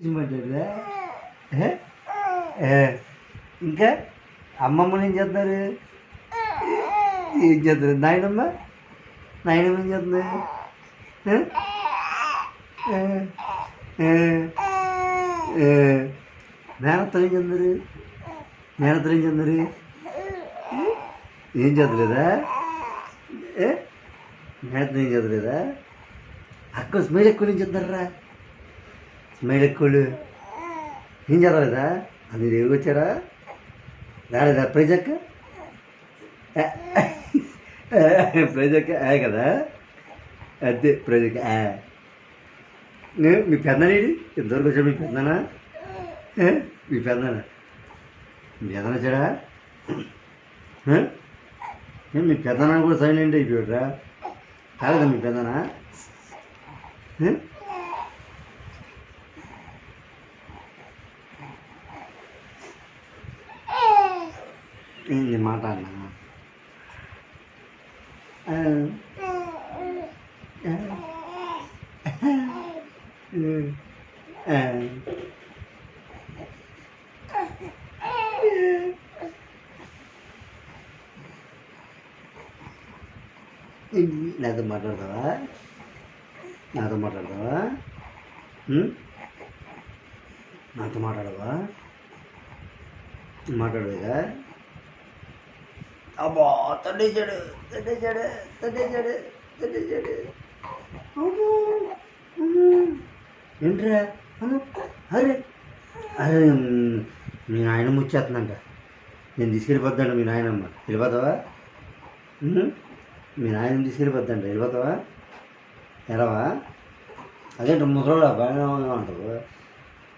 ఇమ్మంటారా? ఇంకా అమ్మమ్మని ఏం చేస్తున్నారు? ఏం చేస్తారు? నాయనమ్మ నాయనమ్మ ఏం చేస్తుంది? మేనత్తలు ఏం చేస్తున్నారు? మేనత్తలు ఏం చేస్తున్నారు? ఏం చదవలేదా? మేనత్తలు ఏం చదవలేదా? అక్క స్మైల్ ఎక్కువ నుంచి చెప్తారా? స్మైల్ ఎక్కువలు ఏం చదవలేదా? అది దేవుడు వచ్చారా? రాలేదా ప్రజక్క? ప్రజక్క కదా, అదే ప్రజక్క. మీ పెద్దనేది ఎంతవరకు వచ్చాడు? మీ పెద్దనా? మీ పెద్దనా? మీ పెద్దన వచ్చాడా? మీ పెద్దనా కూడా సైలెంట్ అయిపోయాడురా? కాలేదా మీ పెద్దనా? నేను మాట్లాడినా నాతో మాట్లాడతావా? నాతో మాట్లాడతావా? నాతో మాట్లాడవా? మాట్లాడలేదా? అబ్బా తండేశాడు తండేశాడు తండేశాడు తండేశాడు. ఏంట్రా? అరే అరే మీ నాయనమ్మ వచ్చేస్తుందంట. నేను తీసుకెళ్ళిపోద్దాంట మీ నాయనమ్మ. వెళ్ళిపోతావా? మీ నాయనమ్మ తీసుకెళ్ళిపోద్దంట. వెళ్ళిపోతావా? ఎలావా? అదేంట ముసలోడా బాగా ఉంటుంది.